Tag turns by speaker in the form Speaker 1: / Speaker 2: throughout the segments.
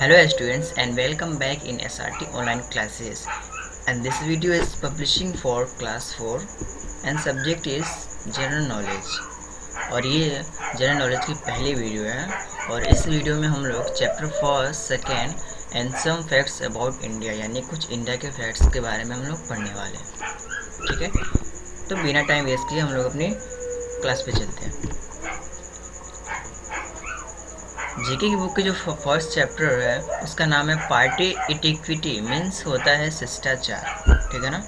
Speaker 1: Hello students and welcome back in SRT online classes, and this video is publishing for class 4 and subject is general knowledge। और ये general knowledge की पहली video है और इस video में हम लोग chapter first second and some facts about India यानी कुछ इंडिया के फैक्ट्स के बारे में हम लोग पढ़ने वाले हैं। ठीक है, तो बिना टाइम वेस्ट किए हम लोग अपनी क्लास पे चलते हैं। जीके की बुक की जो फर्स्ट चैप्टर है उसका नाम है पार्टी इटिक्विटी, मीन्स होता है शिष्टाचार। ठीक है ना,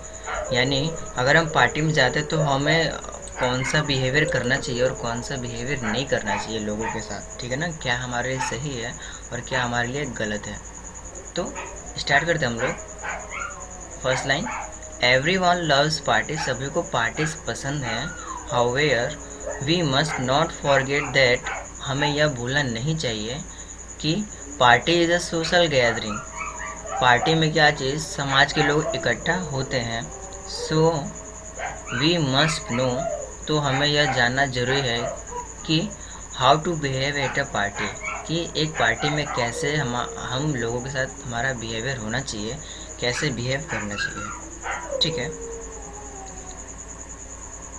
Speaker 1: यानी अगर हम पार्टी में जाते हैं तो हमें कौन सा बिहेवियर करना चाहिए और कौन सा बिहेवियर नहीं करना चाहिए लोगों के साथ। ठीक है ना, क्या हमारे लिए सही है और क्या हमारे लिए गलत है। तो स्टार्ट करते हैं हम लोग। First line, everyone loves party, सभी को पार्टीज पसंद है। However we must not forget that, हमें यह भूलना नहीं चाहिए कि party is a social gathering, party में क्या चीज़ समाज के लोग इकट्ठा होते हैं। सो वी मस्ट नो, तो हमें यह जानना जरूरी है कि how to behave at a party, कि एक पार्टी में कैसे हम लोगों के साथ हमारा बिहेवियर होना चाहिए, कैसे बिहेव करना चाहिए। ठीक है,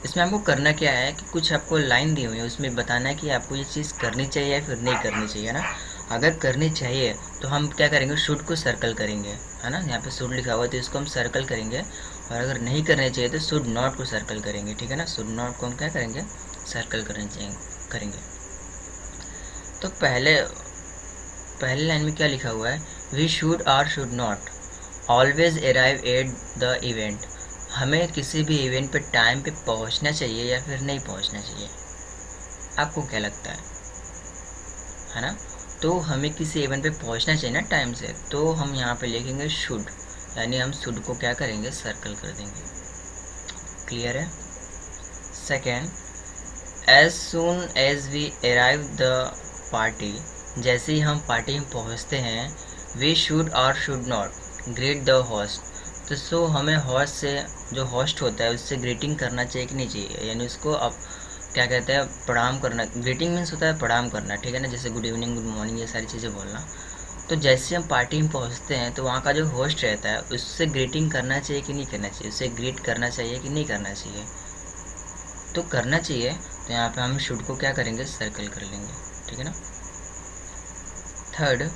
Speaker 1: इसमें आपको करना क्या है कि कुछ आपको लाइन दी हुई है, उसमें बताना है कि आपको ये चीज़ करनी चाहिए या फिर नहीं करनी चाहिए ना। अगर करनी चाहिए तो हम क्या करेंगे, शुड को सर्कल करेंगे, है ना। यहाँ पे शुड लिखा हुआ है तो इसको हम सर्कल करेंगे, और अगर नहीं करनी चाहिए तो शुड नॉट को सर्कल करेंगे। ठीक है ना, शुड नॉट को हम क्या करेंगे, सर्कल करेंगे। तो पहले लाइन में क्या लिखा हुआ है, we should or should not always arrive at the event, हमें किसी भी इवेंट पे टाइम पे पहुंचना चाहिए या फिर नहीं पहुंचना चाहिए। आपको क्या लगता है ना। तो हमें किसी इवेंट पे पहुंचना चाहिए ना टाइम से, तो हम यहाँ पे लिखेंगे शुड, यानी हम शुड को क्या करेंगे, सर्कल कर देंगे। क्लियर है। Second, as soon as we arrive the party, जैसे ही हम पार्टी में पहुँचते हैं, we should or should not greet the host, तो सो हमें होस्ट से, जो होस्ट होता है उससे ग्रीटिंग करना चाहिए कि नहीं चाहिए, यानी उसको अब क्या कहते हैं, प्रणाम करना। ग्रीटिंग मीन्स होता है प्रणाम करना। ठीक है ना, जैसे गुड इवनिंग, गुड मॉर्निंग, ये सारी चीज़ें बोलना। तो जैसे हम पार्टी में पहुंचते हैं तो वहाँ का जो होस्ट रहता है उससे ग्रीटिंग करना चाहिए कि नहीं करना चाहिए, उससे ग्रीट करना चाहिए कि नहीं करना चाहिए। तो करना चाहिए, तो यहाँ पे हम शुड को क्या करेंगे, सर्कल कर लेंगे। ठीक है ना। Third,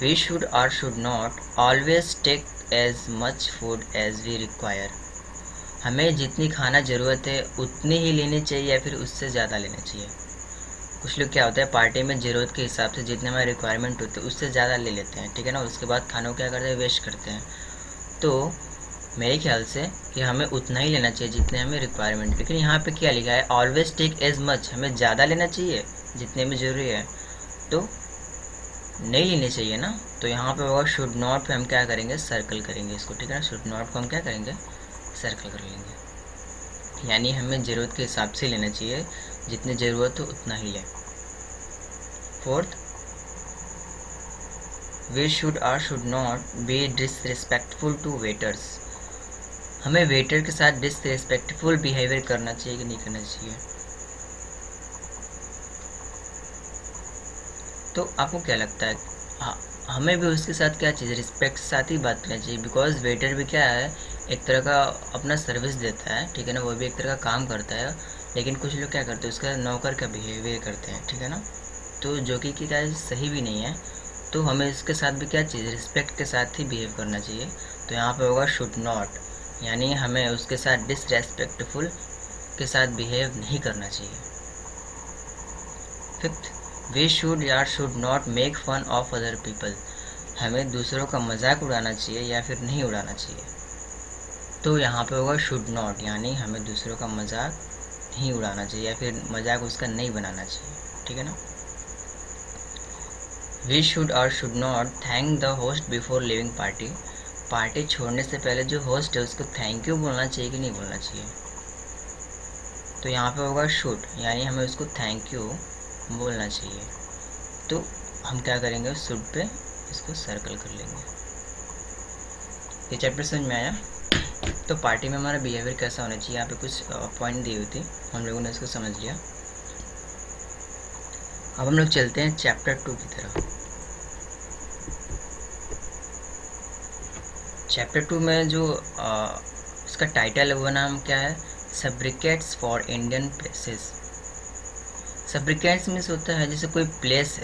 Speaker 1: we should or should not always take as much food as we require, हमें जितनी खाना ज़रूरत है उतनी ही लेनी चाहिए या फिर उससे ज़्यादा लेना चाहिए। कुछ लोग क्या होता है, पार्टी में ज़रूरत के हिसाब से जितने हमारे रिक्वायरमेंट होते हैं उससे ज़्यादा ले लेते हैं। ठीक है ना, उसके बाद खानों को क्या करते हैं, वेस्ट करते हैं। तो मेरे ख्याल से कि हमें उतना ही लेना चाहिए जितने हमें रिक्वायरमेंट। लेकिन यहाँ पे क्या लिखा है, ऑलवेज टेक एज मच, हमें ज़्यादा लेना चाहिए जितने में ज़रूरी है, तो नहीं लेनी चाहिए ना। तो यहाँ पे होगा शुड नॉट पे हम क्या करेंगे, सर्कल करेंगे इसको। ठीक है ना, शुड नॉट को हम क्या करेंगे, सर्कल कर लेंगे, यानी हमें ज़रूरत के हिसाब से लेना चाहिए, जितनी ज़रूरत हो उतना ही लें। Fourth, we should or should not be disrespectful to waiters, हमें वेटर के साथ डिसरिस्पेक्टफुल बिहेवियर करना चाहिए कि नहीं करना चाहिए। तो आपको क्या लगता है, हमें भी उसके साथ क्या चीज़, रिस्पेक्ट के साथ ही बात करनी चाहिए, बिकॉज वेटर भी क्या है, एक तरह का अपना सर्विस देता है। ठीक है ना, वो भी एक तरह का काम करता है। लेकिन कुछ लोग क्या करते हैं, उसका नौकर का बिहेवियर करते हैं। ठीक है ना, तो जो कि क्या सही भी नहीं है। तो हमें इसके साथ भी क्या चीज़, रिस्पेक्ट के साथ ही बिहेव करना चाहिए। तो यहाँ पे होगा शुड नॉट, यानी हमें उसके साथ डिसरेस्पेक्टफुल के साथ बिहेव नहीं करना चाहिए। फिफ्थ, वी शुड या should not make fun of other people, हमें दूसरों का मजाक उड़ाना चाहिए या फिर नहीं उड़ाना चाहिए। तो यहाँ पे होगा शुड नॉट, यानी हमें दूसरों का मजाक नहीं उड़ाना चाहिए या फिर मजाक उसका नहीं बनाना चाहिए। ठीक है ना। We should or should not thank the host before living party, party छोड़ने से पहले जो होस्ट है उसको थैंक यू बोलना चाहिए कि नहीं बोलना चाहिए। तो यहाँ पे होगा शुड, यानी हमें उसको थैंक यू बोलना चाहिए। तो हम क्या करेंगे, शुड पे इसको सर्कल कर लेंगे। ये चैप्टर समझ में आया। तो पार्टी में हमारा बिहेवियर कैसा होना चाहिए, यहाँ पे कुछ पॉइंट दी हुई थी, हम लोगों ने इसको समझ लिया। अब हम लोग चलते हैं चैप्टर 2 की तरफ। चैप्टर 2 में जो इसका टाइटल है वो नाम क्या है, सब्रिकेट्स फॉर इंडियन प्लेसेस। सब्रिकेट्स मीन्स होता है जैसे कोई प्लेस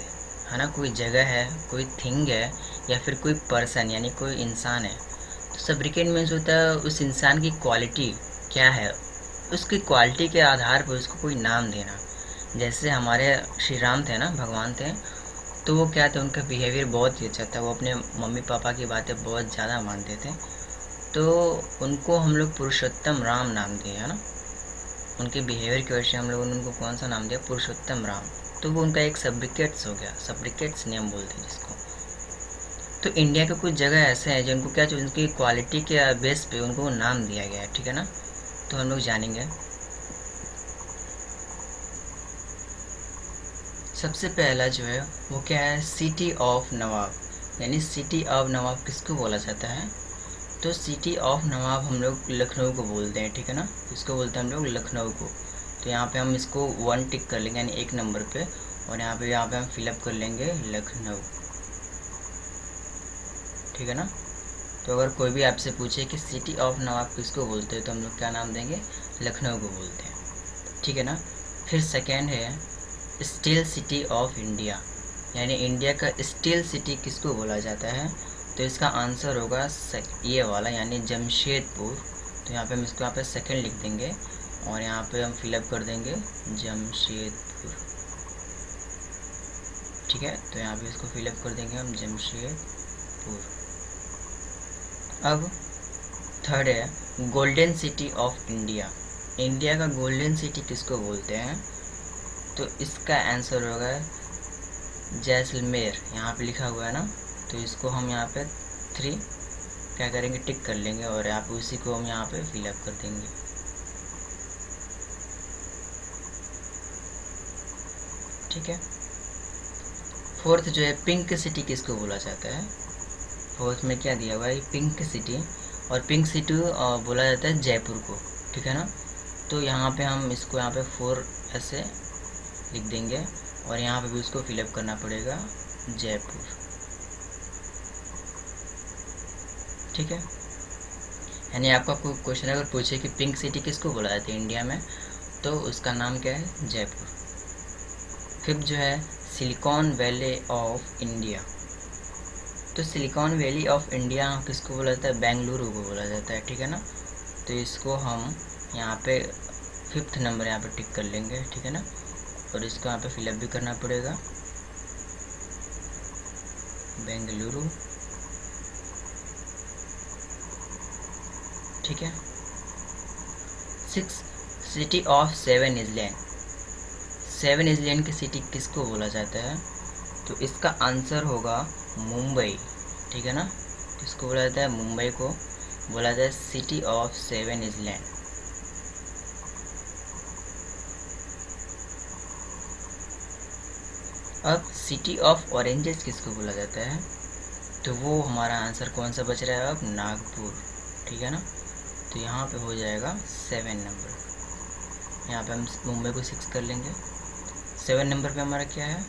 Speaker 1: है ना, कोई जगह है, कोई थिंग है, या फिर कोई पर्सन यानी कोई इंसान है। तो सब्रिकेट मीन्स होता है उस इंसान की क्वालिटी क्या है, उसकी क्वालिटी के आधार पर उसको कोई नाम देना। जैसे हमारे श्री राम थे ना, भगवान थे, तो वो क्या थे, उनका बिहेवियर बहुत ही अच्छा था, वो अपने मम्मी पापा की बातें बहुत ज़्यादा मानते थे, तो उनको हम लोग पुरुषोत्तम राम नाम दिए है ना। उनके बिहेवियर की वजह से हम लोगों ने उनको कौन सा नाम दिया, पुरुषोत्तम राम। तो वो उनका एक सब्रिकेट्स हो गया, सब्रिकेट्स नेम बोलते हैं जिसको। तो इंडिया के कुछ जगह ऐसे हैं जिनको क्या, जो उनकी क्वालिटी के बेस पे उनको नाम दिया गया है, ठीक है ना। तो हम लोग जानेंगे। सबसे पहला जो है वो क्या है, सिटी ऑफ नवाब, यानी सिटी ऑफ नवाब किसको बोला जाता है, तो सिटी ऑफ नवाब हम लोग लखनऊ को बोलते हैं, ठीक है ना। इसको बोलते हैं हम लोग लखनऊ को। तो यहाँ पे हम इसको 1 टिक कर लेंगे, यानी 1 नंबर पे, और यहाँ पे हम फिलअप कर लेंगे लखनऊ, ठीक है ना। तो अगर कोई भी आपसे पूछे कि सिटी ऑफ नवाब किसको बोलते हैं, तो हम लोग क्या नाम देंगे, लखनऊ को बोलते हैं, ठीक है ना। फिर सेकेंड है स्टील सिटी ऑफ इंडिया, यानी इंडिया का स्टील सिटी किसको बोला जाता है, तो इसका आंसर होगा ये वाला, यानी जमशेदपुर। तो यहाँ पे हम इसको यहाँ पे सेकेंड लिख देंगे, और यहाँ पे हम फिलअप कर देंगे जमशेदपुर, ठीक है। तो यहाँ पे इसको फिलअप कर देंगे हम जमशेदपुर। अब थर्ड है golden city of India, India का गोल्डन सिटी किसको बोलते हैं, तो इसका आंसर होगा जैसलमेर, यहाँ पे लिखा हुआ है ना। तो इसको हम यहाँ पे 3 क्या करेंगे, टिक कर लेंगे, और यहाँ पे उसी को हम यहाँ पे फिलअप कर देंगे, ठीक है। फोर्थ जो है पिंक सिटी किसको बोला जाता है, फोर्थ में क्या दिया हुआ है, पिंक सिटी, और पिंक सिटी बोला जाता है जयपुर को, ठीक है ना। तो यहाँ पे हम इसको यहाँ पे 4 ऐसे लिख देंगे, और यहाँ पे भी उसको फिलअप करना पड़ेगा जयपुर, ठीक है। यानी आपका कोई क्वेश्चन अगर पूछे कि पिंक सिटी किसको बोला जाता है इंडिया में, तो उसका नाम क्या है, जयपुर। फिफ्थ जो है सिलिकॉन वैली ऑफ इंडिया, तो सिलिकॉन वैली ऑफ इंडिया किसको बोला जाता है, बेंगलुरु को बोला जाता है, ठीक है ना। तो इसको हम यहाँ पे 5th नंबर यहाँ पे टिक कर लेंगे, ठीक है ना, और इसको यहाँ पे फिलअप भी करना पड़ेगा बेंगलुरु, ठीक है। 6 सिटी ऑफ 7 आइलैंड, 7 आइलैंड की सिटी किसको बोला जाता है, तो इसका आंसर होगा मुंबई, ठीक है ना। किसको बोला जाता है, मुंबई को बोला जाता है सिटी ऑफ 7 आइलैंड। अब सिटी ऑफ ऑरेंजेस किसको बोला जाता है, तो वो हमारा आंसर कौन सा बच रहा है अब, नागपुर, ठीक है ना। तो यहाँ पे हो जाएगा 7 नंबर, यहाँ पे हम मुंबई को 6 कर लेंगे। 7 नंबर पे हमारा क्या है,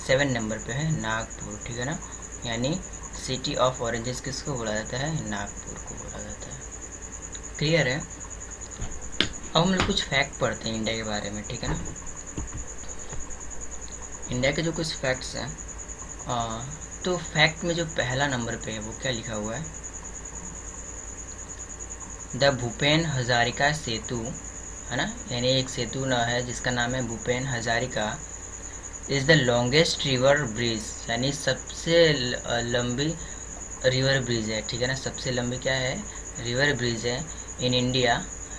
Speaker 1: 7 नंबर पे है नागपुर, ठीक है ना। यानी सिटी ऑफ ऑरेंजेस किसको बोला जाता है, नागपुर को बोला जाता है, क्लियर है। अब हम लोग कुछ फैक्ट पढ़ते हैं इंडिया के बारे में, ठीक है ना। इंडिया के जो कुछ फैक्ट्स हैं, तो फैक्ट में जो पहला नंबर पे है वो क्या लिखा हुआ है, द भूपेन हजारिका सेतु, है ना, यानी एक सेतु न है जिसका नाम है Bhupen Hazarika, is the longest river bridge, यानी सबसे लंबी रिवर ब्रिज है, ठीक है ना। सबसे लंबी क्या है, रिवर ब्रिज है इन इंडिया,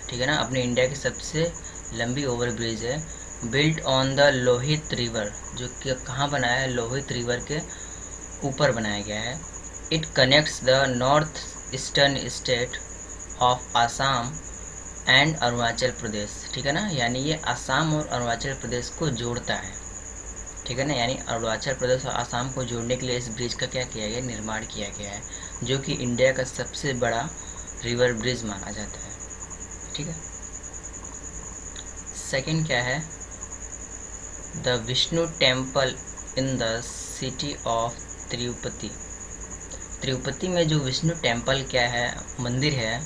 Speaker 1: ठीक है ना। अपने इंडिया की सबसे लंबी ओवर ब्रिज है, built on the Lohit river, जो कि कहाँ बनाया है, लोहित रिवर के ऊपर बनाया गया है। It connects the north eastern state of Assam and Arunachal Pradesh, ठीक है ना। यानी ये आसाम और अरुणाचल प्रदेश को जोड़ता है, ठीक है ना। यानी अरुणाचल प्रदेश और आसाम को जोड़ने के लिए इस ब्रिज का क्या किया गया, निर्माण किया गया है, जो कि इंडिया का सबसे बड़ा रिवर ब्रिज माना जाता है, ठीक है। सेकंड क्या है, the Vishnu temple in the city of Tirupati, Tirupati में जो विष्णु टेम्पल क्या है, मंदिर है,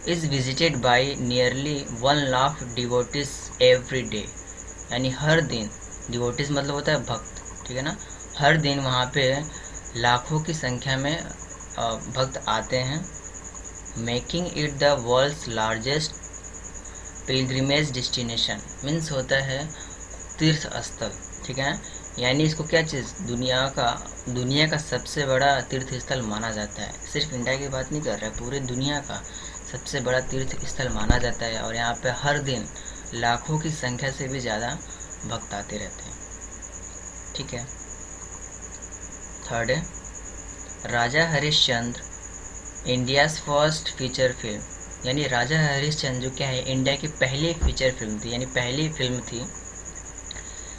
Speaker 1: is visited by nearly 1 lakh devotees every day, यानी हर दिन, डिवोटीज मतलब होता है भक्त, ठीक है ना, हर दिन वहाँ पे लाखों की संख्या में भक्त आते हैं, making it the world's largest pilgrimage destination, means होता है तीर्थ स्थल, ठीक है, यानी इसको क्या चीज़, दुनिया का सबसे बड़ा तीर्थ स्थल माना जाता है। सिर्फ इंडिया की बात नहीं कर रहा है, पूरे दुनिया का सबसे बड़ा तीर्थ स्थल माना जाता है, और यहाँ पे हर दिन लाखों की संख्या से भी ज़्यादा भक्त आते रहते हैं, ठीक है। थर्ड है Raja Harishchandra, India's first feature film, यानी राजा हरिश्चंद्र जो क्या है, इंडिया की पहली फीचर फिल्म थी, यानी पहली फिल्म थी।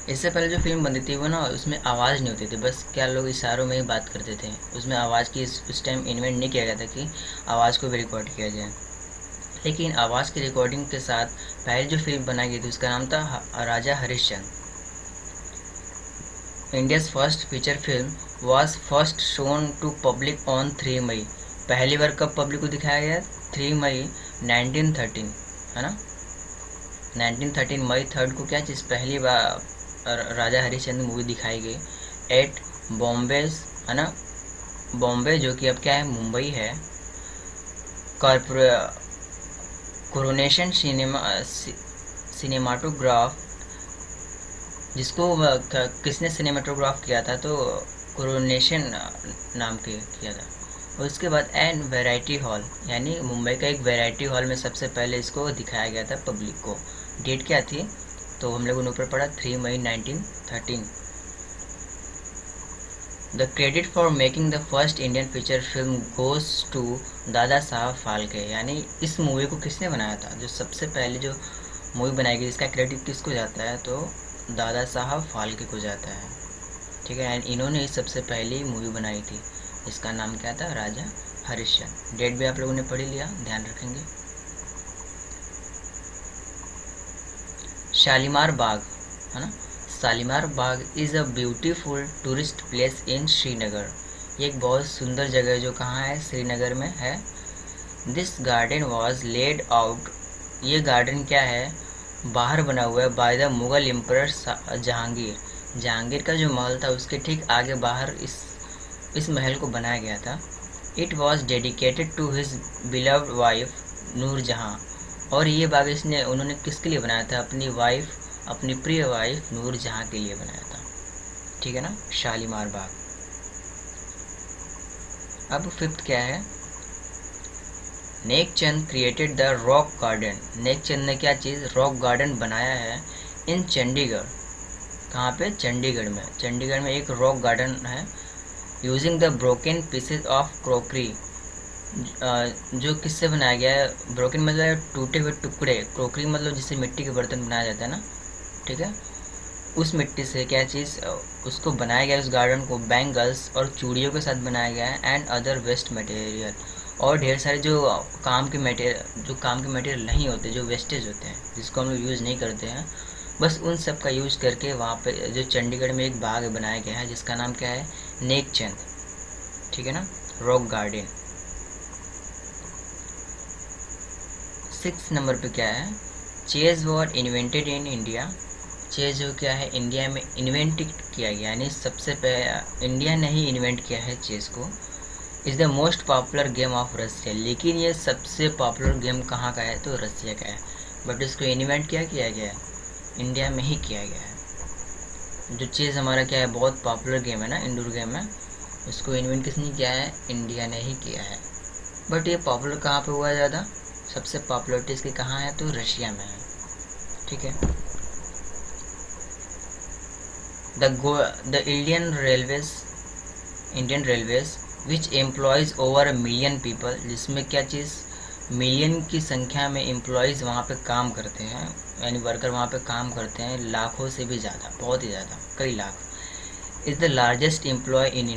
Speaker 1: इससे पहले जो फिल्म बनती थी वो ना, उसमें आवाज़ नहीं होती थी, बस क्या लोग इशारों में ही बात करते थे, उसमें आवाज़ की उस टाइम इन्वेंट नहीं किया गया था कि आवाज़ को भी रिकॉर्ड किया जाए। लेकिन आवाज़ की रिकॉर्डिंग के साथ पहले जो फिल्म बनाई गई थी उसका नाम था Raja Harishchandra. India's first feature film was first shown to public on 3 May, पहली बार कब पब्लिक को दिखाया गया, 3 मई 1913, है ना, 1913 मई 3 को क्या चीज़ पहली बार राजा हरिश्चंद्र मूवी दिखाई गई एट बॉम्बे, है ना, बॉम्बे जो कि अब क्या है, मुंबई है, कोरोनेशन सिनेमाटोग्राफ, जिसको किसने सिनेमाटोग्राफ किया था, तो कोरोनेशन नाम के किया था। उसके बाद एंड वैरायटी हॉल, यानी मुंबई का एक वैरायटी हॉल में सबसे पहले इसको दिखाया गया था पब्लिक को। डेट क्या थी, तो हम लोगों ने ऊपर पढ़ा 3 मई 1913। The credit for making the first Indian feature film goes to Dada Saheb Phalke, यानी इस मूवी को किसने बनाया था, जो सबसे पहले जो मूवी बनाई गई इसका क्रेडिट किसको जाता है, तो दादा साहब फाल्के को जाता है, ठीक है। एंड इन्होंने सबसे पहली मूवी बनाई थी, इसका नाम क्या था, राजा हरिश्चंद्र। डेट भी आप लोगों ने पढ़ लिया, ध्यान रखेंगे। शालीमार बाग, है ना, Shalimar Bagh is a beautiful tourist place in Srinagar, ये एक बहुत सुंदर जगह है जो कहाँ है, श्रीनगर में है। This garden was laid out, ये गार्डन क्या है, बाहर बना हुआ है, by the Mughal emperor Jahangir, Jahangir का जो महल था उसके ठीक आगे बाहर इस महल को बनाया गया था। It was dedicated to his beloved wife Nur Jahan, और ये बाग उन्होंने किसके लिए बनाया था, अपनी वाइफ, अपनी प्रिय वाइफ नूरजहां के लिए बनाया था, ठीक है ना, शालीमार बाग। अब फिफ्थ क्या है, Nek Chand created the rock garden, Nek Chand ने क्या चीज़, रॉक गार्डन बनाया है इन चंडीगढ़, कहाँ पे, चंडीगढ़ में, चंडीगढ़ में एक रॉक गार्डन है। Using the broken pieces of crockery, जो किससे बनाया गया है, ब्रोकन मतलब टूटे हुए टुकड़े, क्रोकरी मतलब जिससे मिट्टी के बर्तन बनाया जाता है ना, ठीक है, उस मिट्टी से क्या चीज़ उसको बनाया गया, उस गार्डन को बैंगल्स और चूड़ियों के साथ बनाया गया है, एंड अदर वेस्ट मटेरियल, और ढेर सारे जो काम के मटेरियल नहीं होते, जो वेस्टेज होते हैं जिसको हम लोग यूज़ नहीं करते हैं, बस उन सब का यूज़ करके वहाँ पे जो चंडीगढ़ में एक बाग बनाया गया है जिसका नाम क्या है, नेकचंद, ठीक है ना, रॉक गार्डन। 6 नंबर पे क्या है, chase war invented in India, chase जो क्या है, इंडिया में इन्वेंट किया गया, यानी सबसे पहले इंडिया ने ही इन्वेंट किया है चेस को। Is the most popular game of Russia, लेकिन ये सबसे पॉपुलर गेम कहाँ का है, तो रसिया का है, बट इसको इन्वेंट क्या किया गया है, इंडिया में ही किया गया है। जो चेस हमारा क्या है, बहुत पॉपुलर गेम है ना, इंडोर गेम है, उसको इन्वेंट किसने किया है, इंडिया ने ही किया है। बट ये पॉपुलर कहाँ पे हुआ है ज़्यादा, सबसे पॉपुलरिटी इसकी कहाँ है, तो रशिया में है, ठीक है। The Indian railways which employees over 1 million people, जिसमें क्या चीज़, मिलियन की संख्या में एम्प्लॉयज़ वहाँ पे काम करते हैं, यानी वर्कर वहाँ पे काम करते हैं, लाखों से भी ज़्यादा, बहुत ही ज़्यादा, कई lakh. Is the largest employer in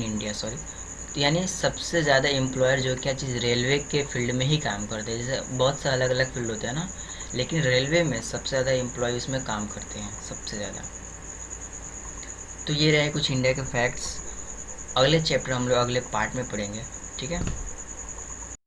Speaker 1: India, sorry, तो यानी सबसे ज़्यादा एम्प्लॉयर जो क्या चीज़, रेलवे के फील्ड में ही काम करते हैं, जैसे बहुत से अलग अलग फील्ड होते हैं ना, लेकिन रेलवे में सबसे ज़्यादा एम्प्लॉय उसमें काम करते हैं, सबसे ज़्यादा। तो ये रहे कुछ इंडिया के फैक्ट्स। अगले चैप्टर हम लोग अगले पार्ट में पढ़ेंगे। ठीक है।